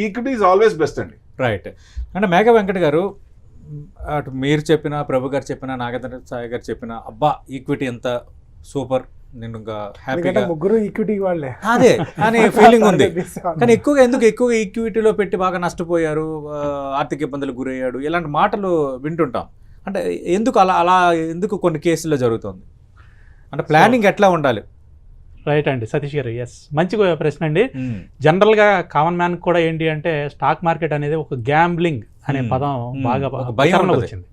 Equity is always best అండి. Right. అంటే మేఘా వెంకట్ గారు, అటు మీరు చెప్పిన, ప్రభు గారు చెప్పిన, నాగేంద్ర సాయి గారు చెప్పిన, అబ్బా ఈక్విటీ ఎంత సూపర్, నేను ఇంకా హ్యాపీగా, ముగ్గురు ఈక్విటీ వాళ్ళే అదే అని ఫీలింగ్ ఉంది. కానీ ఎక్కువగా ఈక్విటీలో పెట్టి బాగా నష్టపోయారు, ఆర్థిక ఇబ్బందులకు గురయ్యాడు, ఇలాంటి మాటలు వింటుంటాం. అంటే ఎందుకు అలా ఎందుకు కొన్ని కేసుల్లో జరుగుతుంది? అంటే ప్లానింగ్ ఎట్లా ఉండాలి? రైట్ అండి సతీష్ గారు, ఎస్ మంచి ప్రశ్న అండి. జనరల్గా కామన్ మ్యాన్ కూడా ఏంటి అంటే స్టాక్ మార్కెట్ అనేది ఒక గ్యాంబ్లింగ్ అనే పదం బాగా భయంలో వచ్చింది.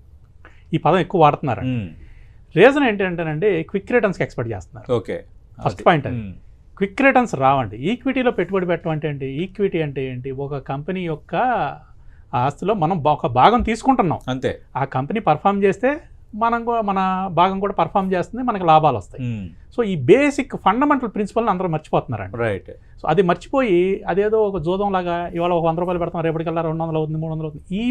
ఈ పదం ఎక్కువ వాడుతున్నారు. రీజన్ ఏంటంటేనండి క్విక్ రిటర్న్స్కి ఎక్స్పెక్ట్ చేస్తున్నారు. ఓకే, ఫస్ట్ పాయింట్ అది. క్విక్ రిటర్న్స్ రావండి. ఈక్విటీలో పెట్టుబడి పెట్టడం అంటే ఏంటి? ఈక్విటీ అంటే ఏంటి? ఒక కంపెనీ యొక్క ఆస్తిలో మనం ఒక భాగం తీసుకుంటున్నాం అంతే. ఆ కంపెనీ పర్ఫామ్ చేస్తే మన భాగం కూడా పర్ఫామ్ చేస్తుంది, మనకి లాభాలు వస్తాయి. సో ఈ బేసిక్ ఫండమెంటల్ ప్రిన్సిపల్ని అందరూ మర్చిపోతున్నారండి. రైట్. సో అది మర్చిపోయి అదేదో ఒక జోదం లాగా ఇవాళ ఒక 100 రూపాయలు పెడతాం, రేపటికల్లా 200 అవుతుంది, 300 అవుతుంది. ఈ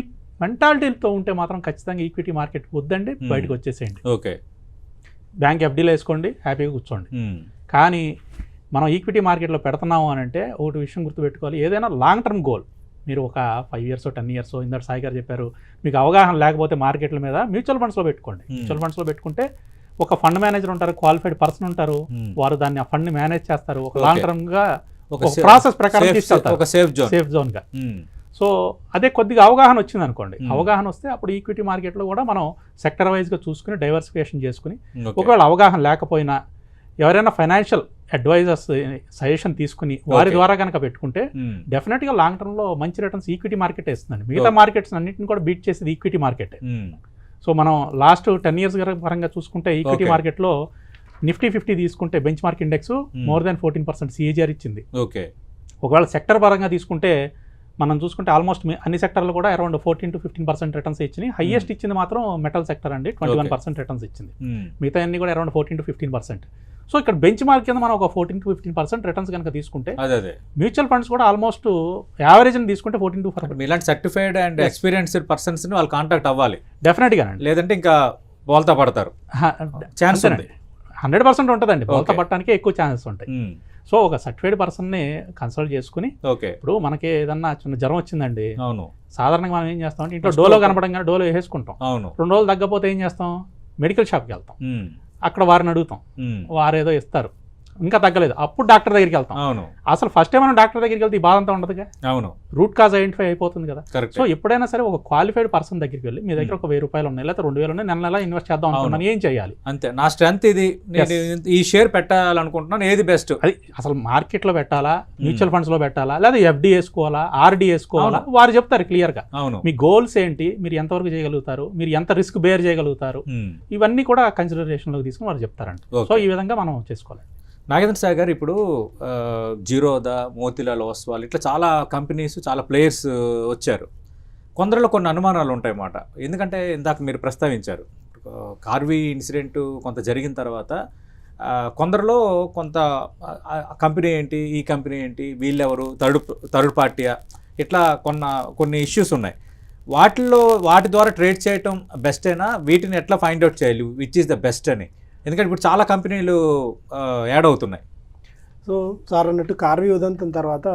మెంటాలిటీతో ఉంటే మాత్రం ఖచ్చితంగా ఈక్విటీ మార్కెట్ వద్దండి, బయటకు వచ్చేసేయండి. ఓకే, బ్యాంక్ ఎఫ్డీలో వేసుకోండి, హ్యాపీగా కూర్చోండి. కానీ మనం ఈక్విటీ మార్కెట్లో పెడుతున్నాము అని అంటే ఒకటి విషయం గుర్తుపెట్టుకోవాలి, ఏదైనా లాంగ్ టర్మ్ గోల్. మీరు ఒక 5 years 10 years ఇందరు సాయి గారు చెప్పారు, మీకు అవగాహన లేకపోతే మార్కెట్ల మీద మ్యూచువల్ ఫండ్స్లో పెట్టుకోండి. మ్యూచువల్ ఫండ్స్లో పెట్టుకుంటే ఒక ఫండ్ మేనేజర్ ఉంటారు, క్వాలిఫైడ్ పర్సన్ ఉంటారు, వారు దాన్ని ఆ ఫండ్ని మేనేజ్ చేస్తారు. ఒక లాంగ్ టర్మ్గా ఒక ప్రాసెస్ ప్రకారం తీసుకెళ్తారు, సేఫ్ జోన్గా. సో అదే కొద్దిగా అవగాహన వచ్చింది అనుకోండి, అవగాహన వస్తే అప్పుడు ఈక్విటీ మార్కెట్లో కూడా మనం సెక్టర్ వైజ్గా చూసుకుని డైవర్సిఫికేషన్ చేసుకుని, ఒకవేళ అవగాహన లేకపోయినా ఎవరైనా ఫైనాన్షియల్ అడ్వైజర్స్ సజెషన్ తీసుకుని వారి ద్వారా కనుక పెట్టుకుంటే డెఫినెట్గా లాంగ్ టర్మ్లో మంచి రిటర్న్స్ ఈక్విటీ మార్కెట్ ఇస్తుందండి. మిగతా మార్కెట్స్ అన్నింటిని కూడా బీట్ చేసేది ఈక్విటీ మార్కెట్. సో మనం లాస్ట్ 10 years పరంగా చూసుకుంటే ఈక్విటీ మార్కెట్లో నిఫ్టీ 50 తీసుకుంటే bench mark index more than 14% CAGR ఇచ్చింది. ఓకే, ఒకవేళ సెక్టర్ పరంగా తీసుకుంటే మనం చూసుకుంటే ఆల్మోస్ట్ అన్ని సెక్టర్లు కూడా అరౌండ్ 14 to 15% రిటర్న్స్ ఇచ్చినాయి. హైయెస్ట్ ఇచ్చింది మాత్రం మెటల్ సెక్టర్ అండి, 21% రిటర్న్స్ ఇచ్చింది. మిగతా అన్ని కూడా అరౌండ్ 14 to 15%. సో ఇక్కడ బెంచ్ మార్క్ కింద మనం ఒక 14 to 15% రిటర్న్స్ కనుక తీసుకుంటే, మ్యూచువల్ ఫండ్స్ కూడా ఆల్మోస్ట్ యావరేజ్ తీసుకుంటే 14 to 15%. ఇలాంటి సర్టిఫైడ్ అండ్ ఎక్స్పీరియన్స్డ్ పర్సన్స్ వాళ్ళు కాంటాక్ట్ అవ్వాలి డెఫినెట్గా, లేదంటే ఇంకా బోల్తా పడతారు. ఛాన్స్ 100% ఉంటుందండి, బోల్తా పడటానికే ఎక్కువ ఛాన్సెస్ ఉంటాయి. సో ఒక సర్టిఫైడ్ పర్సన్ని కన్సల్ట్ చేసుకుని, ఇప్పుడు మనకి ఏదన్నా చిన్న జ్వరం వచ్చిందండి, అవును, సాధారణంగా మనం ఏం చేస్తాం అంటే ఇంట్లో డోలో కనపడంగానే డోలో వేసుకుంటాం. 2 రోజులు తగ్గపోతే ఏం చేస్తాం, మెడికల్ షాప్కి వెళ్తాం, అక్కడ వారిని అడుగుతాం, వారేదో ఇస్తారు, ఇంకా తగ్గలేదు, అప్పుడు డాక్టర్ దగ్గరికి వెళ్తాం. అవును, అసలు ఫస్ట్ టైం మనం డాక్టర్ దగ్గరికి వెళ్తే ఈ బాధ అంతా ఉండదుగా. అవును, రూట్ కాజ్ ఐడెంటిఫై అయిపోతుంది కదా. సో ఎప్పుడైనా సరే ఒక క్వాలిఫైడ్ పర్సన్ దగ్గరికి వెళ్ళి, మీ దగ్గర ఒక 1000 రూపాయలు ఉన్నాయి లేదా 2000 ఉన్నాయి, నెల ఇన్వెస్ట్ చేద్దాం అనుకున్నాను, ఏం చేయాలి? అంతే, నా స్ట్రెంత్ ఇది, ఈ షేర్ పెట్టాలనుకుంటున్నాను, ఏది బెస్ట్? అది అసలు మార్కెట్లో పెట్టాలా, మ్యూచువల్ ఫండ్స్ లో పెట్టాలా, లేదా FD వేసుకోవాలా, RD వేసుకోవాలా, వారు చెప్తారు క్లియర్గా. అవును, మీ గోల్స్ ఏంటి, మీరు ఎంతవరకు చేయగలుగుతారు, మీరు ఎంత రిస్క్ బేర్ చేయగలుగుతారు, ఇవన్నీ కూడా కన్సిడరేషన్లోకి తీసుకుని వారు చెప్తారండి. సో ఈ విధంగా మనం చేసుకోవాలి. నాగేంద్ర సాయి గారు, ఇప్పుడు జీరోదా, మోతీలాల్ ఓస్వాల్, ఇట్లా చాలా కంపెనీస్, చాలా ప్లేయర్స్ వచ్చారు. కొందరిలో కొన్ని అనుమానాలు ఉంటాయి అన్నమాట. ఎందుకంటే ఇందాక మీరు ప్రస్తావించారు, కార్వీ ఇన్సిడెంట్ కొంత జరిగిన తర్వాత కొందరిలో కొంత కంపెనీ ఏంటి, ఈ కంపెనీ ఏంటి, వీళ్ళెవరు, థర్డ్ పార్టీయా, ఇట్లా కొన్ని ఇష్యూస్ ఉన్నాయి. వాటి ద్వారా ట్రేడ్ చేయటం బెస్టేనా? వీటిని ఎట్లా ఫైండ్ అవుట్ చేయాలి విచ్ ఈస్ ద బెస్ట్ అని? ఎందుకంటే ఇప్పుడు చాలా కంపెనీలు యాడ్ అవుతున్నాయి. సో సార్ అన్నట్టు కార్వీ ఉదంతం తర్వాత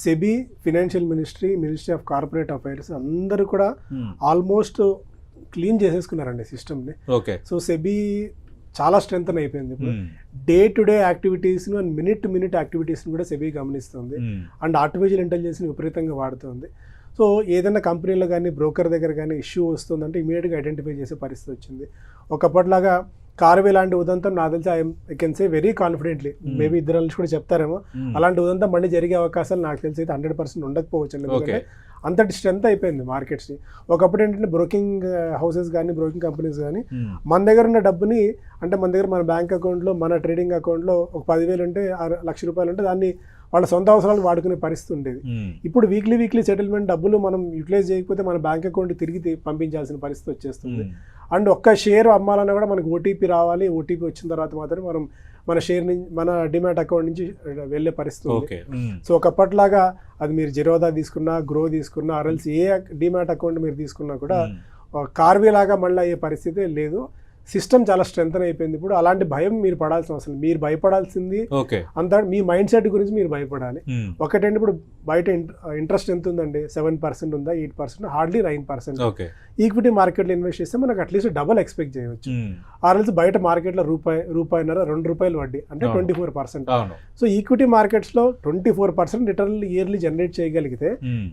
SEBI, financial ministry of corporate affairs అందరూ కూడా ఆల్మోస్ట్ క్లీన్ చేసేసుకున్నారండి సిస్టమ్ని. ఓకే. సో సెబీ చాలా స్ట్రెంగ్తన్ అయిపోయింది. ఇప్పుడు డే టు డే యాక్టివిటీస్ను అండ్ మినిట్ టు మినిట్ యాక్టివిటీస్ని కూడా సెబీ గమనిస్తుంది అండ్ ఆర్టిఫిషియల్ ఇంటెలిజెన్స్ని విపరీతంగా వాడుతుంది. సో ఏదైనా కంపెనీలో కానీ బ్రోకర్ దగ్గర కానీ ఇష్యూ వస్తుందంటే ఇమీడియట్గా ఐడెంటిఫై చేసే పరిస్థితి వచ్చింది. ఒకప్పటిలాగా కార్వీ లాంటి ఉదంతం నాకు తెలిసి I can say very confidently, maybe ఇద్దరు కూడా చెప్తారేమో, అలాంటి ఉదంతం మళ్ళీ జరిగే అవకాశాలు నాకు తెలిసి అయితే 100% ఉండకపోవచ్చు అండి. ఎందుకంటే అంతటి స్ట్రెంత్ అయిపోయింది మార్కెట్స్ని. ఒకప్పుడు ఏంటంటే బ్రోకింగ్ హౌసెస్ కానీ బ్రోకింగ్ కంపెనీస్ కానీ మన దగ్గర ఉన్న డబ్బుని, అంటే మన దగ్గర మన బ్యాంక్ అకౌంట్లో, మన ట్రేడింగ్ అకౌంట్లో ఒక 10,000 ఉంటే, 1,00,000 రూపాయలు ఉంటే దాన్ని వాళ్ళ సొంత అవసరాలు వాడుకునే పరిస్థితి ఉండేది. ఇప్పుడు వీక్లీ సెటిల్మెంట్ డబ్బులు మనం యూటిలైజ్ చేయకపోతే మన బ్యాంక్ అకౌంట్ తిరిగి పంపించాల్సిన పరిస్థితి వచ్చేస్తుంది. అండ్ ఒక్క షేర్ అమ్మాలన్నా కూడా మనకు ఓటీపీ రావాలి, ఓటీపీ వచ్చిన తర్వాత మాత్రమే మనం మన షేర్ నుంచి, మన డిమాట్ అకౌంట్ నుంచి వెళ్ళే పరిస్థితి ఉంది. సో ఒకప్పటిలాగా అది మీరు జిరోదా తీసుకున్నా, గ్రో తీసుకున్నా, ఆర్ఎల్స్ ఏ డిమాట్ అకౌంట్ మీరు తీసుకున్నా కూడా కార్వీ లాగా మళ్ళీ అయ్యే పరిస్థితి లేదు. సిస్టమ్ చాలా స్ట్రెంగ్ అయిపోయింది ఇప్పుడు. అలాంటి భయం మీరు పడాల్సిన అవసరం, మీరు భయపడాల్సింది ఓకే అంతా మీ మైండ్ సెట్ గురించి మీరు భయపడాలి. ఒకటంటే ఇప్పుడు బయట ఇంట్రెస్ట్ ఎంత ఉందండి, 7% ఉందా, 8%, హార్డ్లీ 9%. ఓకే ఈక్విటీ మార్కెట్లో ఇన్వెస్ట్ చేస్తే మనకు అట్లీస్ట్ డబల్ ఎక్స్పెక్ట్ చేయవచ్చు. ఆ రోజు బయట మార్కెట్లో రూపాయిన్నర ₹2 వడ్డీ అంటే 24%. అవును సో ఈక్విటీ మార్కెట్స్లో 24% రిటర్న్ ఇయర్లీ జనరేట్ చేయగలిగితే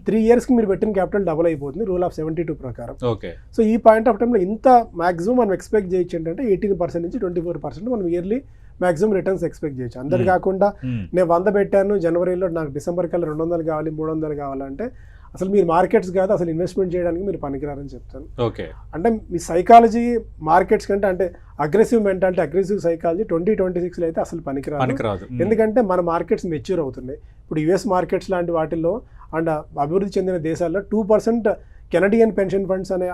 3 yearsకి మీరు పెట్టిన క్యాపిటల్ డబుల్ అయిపోతుంది రూల్ ఆఫ్ 72 ప్రకారం. ఓకే సో ఈ పాయింట్ ఆఫ్ టైంలో ఇంత మాక్సిమం మనం ఎక్స్పెక్ట్ చేయొచ్చు ఏంటంటే 18% నుంచి 24% మనం ఇయర్లీ మాక్సిమం రిటర్న్స్ ఎక్స్పెక్ట్ చేయొచ్చు. అందరు కాకుండా నేను 100 పెట్టాను జనవరిలో, నాకు డిసెంబర్ కల్లా 200 కావాలి 300 కావాలంటే అసలు మీరు మార్కెట్స్ కాదు, అసలు ఇన్వెస్ట్మెంట్ చేయడానికి మీరు పనికిరారని చెప్తాను. ఓకే అంటే మీ సైకాలజీ మార్కెట్స్ కంటే అంటే అగ్రెసివ్ మెంటాలిటీ, అగ్రెసివ్ సైకాలజీ 2026లో అయితే అసలు పనికిరాదు. ఎందుకంటే మన మార్కెట్స్ మెచ్యూర్ అవుతున్నాయి. ఇప్పుడు యుఎస్ మార్కెట్స్ లాంటి వాటిల్లో అండ్ అభివృద్ధి చెందిన దేశాల్లో 2% కెనడియన్ పెన్షన్ ఫండ్స్ అనే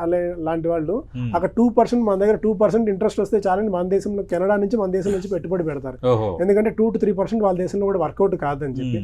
లాంటి వాళ్ళు అక్కడ 2% మన దగ్గర 2% ఇంట్రెస్ట్ వస్తే చాలని మన దేశంలో కెనడా నుంచి మన దేశం నుంచి పెట్టుబడి పెడతారు. ఎందుకంటే 2 to 3% వాళ్ళ దేశంలో కూడా వర్కౌట్ కాదని చెప్పి.